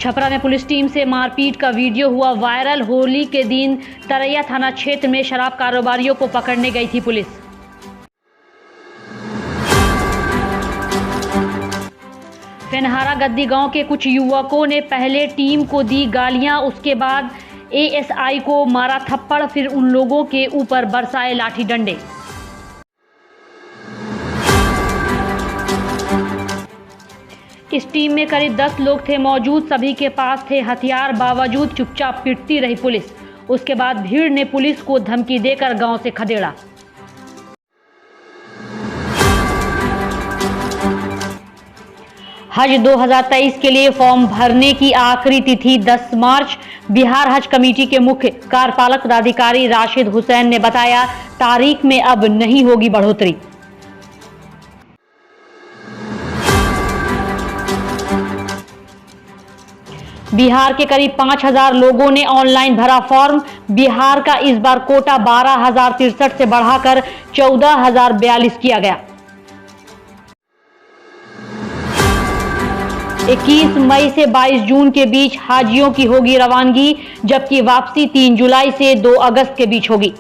छपरा में police team से मारपीट का वीडियो हुआ वायरल। होली के दिन तरैया थाना क्षेत्र में शराब कारोबारियों को पकड़ने गई थी पुलिस। फेनहारा गद्दी गांव के कुछ युवकों ने पहले टीम को दी गालियां, उसके बाद एएसआई को मारा थप्पड़, फिर उन लोगों के ऊपर बरसाए लाठी डंडे। इस टीम में करीब 10 लोग थे मौजूद, सभी के पास थे हथियार, बावजूद चुपचाप पिटती रही पुलिस। उसके बाद भीड़ ने पुलिस को धमकी देकर गांव से खदेड़ा। हज 2023 के लिए फॉर्म भरने की आखिरी तिथि 10 मार्च। बिहार हज कमेटी के मुख्य कार्यपालक पदाधिकारी राशिद हुसैन ने बताया, तारीख में अब नहीं होगी बढ़ोतरी। बिहार के करीब 5000 लोगों ने ऑनलाइन भरा फॉर्म। बिहार का इस बार कोटा 12,063 से बढ़ाकर 14,042 किया गया। 21 मई से 22 जून के बीच हाजियों की होगी रवानगी, जबकि वापसी 3 जुलाई से 2 अगस्त के बीच होगी।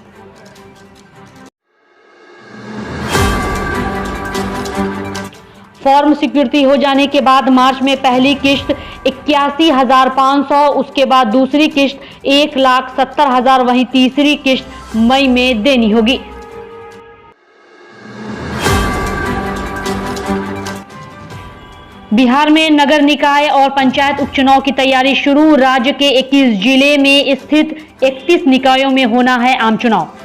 फॉर्म स्वीकृति हो जाने के बाद मार्च में पहली किश्त 81,500, उसके बाद दूसरी किश्त 1,70,000, वहीं तीसरी किश्त मई में देनी होगी। बिहार में नगर निकाय और पंचायत उपचुनाव की तैयारी शुरू। राज्य के 21 जिले में स्थित 31 निकायों में होना है आम चुनाव।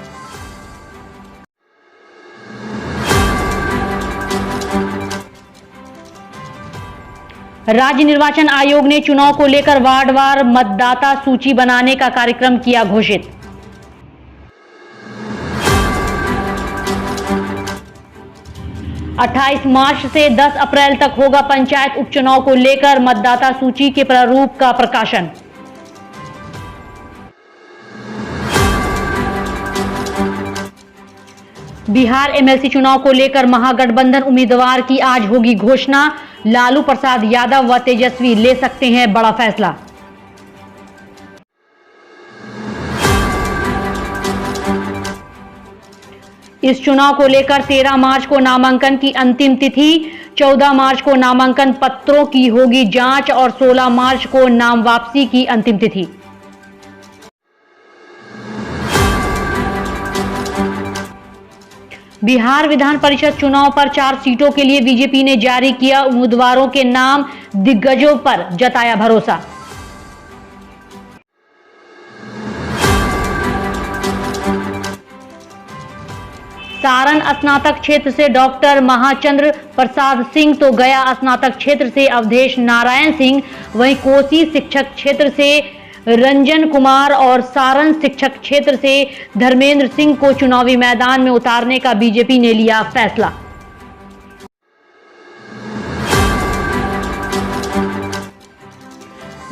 राज्य निर्वाचन आयोग ने चुनाव को लेकर वार्डवार मतदाता सूची बनाने का कार्यक्रम किया घोषित। अट्ठाईस मार्च से 10 अप्रैल तक होगा पंचायत उपचुनाव को लेकर मतदाता सूची के प्रारूप का प्रकाशन। बिहार एमएलसी चुनाव को लेकर महागठबंधन उम्मीदवार की आज होगी घोषणा। लालू प्रसाद यादव व तेजस्वी ले सकते हैं बड़ा फैसला। इस चुनाव को लेकर 13 मार्च को नामांकन की अंतिम तिथि। 14 मार्च को नामांकन पत्रों की होगी जांच और 16 मार्च को नाम वापसी की अंतिम तिथि। बिहार विधान परिषद चुनाव पर 4 सीटों के लिए बीजेपी ने जारी किया उम्मीदवारों के नाम, दिग्गजों पर जताया भरोसा। सारण स्नातक क्षेत्र से डॉक्टर महाचंद्र प्रसाद सिंह तो गया स्नातक क्षेत्र से अवधेश नारायण सिंह, वहीं कोसी शिक्षक क्षेत्र से रंजन कुमार और सारण शिक्षक क्षेत्र से धर्मेंद्र सिंह को चुनावी मैदान में उतारने का बीजेपी ने लिया फैसला।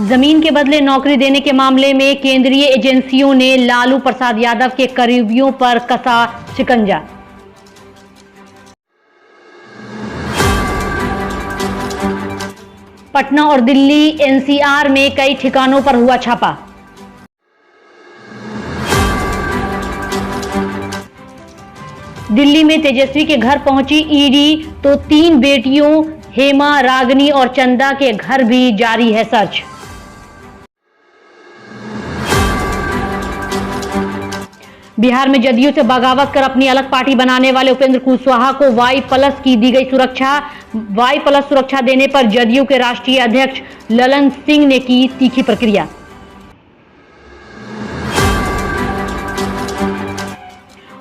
जमीन के बदले नौकरी देने के मामले में केंद्रीय एजेंसियों ने लालू प्रसाद यादव के करीबियों पर कसा शिकंजा। पटना और दिल्ली एनसीआर में कई ठिकानों पर हुआ छापा। दिल्ली में तेजस्वी के घर पहुंची ईडी तो 3 बेटियों हेमा, रागनी और चंदा के घर भी जारी है सर्च। बिहार में जदयू से बगावत कर अपनी अलग पार्टी बनाने वाले उपेंद्र कुशवाहा को Y+ की दी गई सुरक्षा। Y+ सुरक्षा देने पर जदयू के राष्ट्रीय अध्यक्ष ललन सिंह ने की तीखी प्रक्रिया।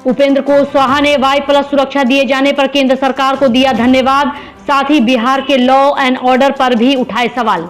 उपेंद्र कुशवाहा ने Y+ सुरक्षा दिए जाने पर केंद्र सरकार को दिया धन्यवाद, साथ ही बिहार के लॉ एंड ऑर्डर पर भी उठाए सवाल।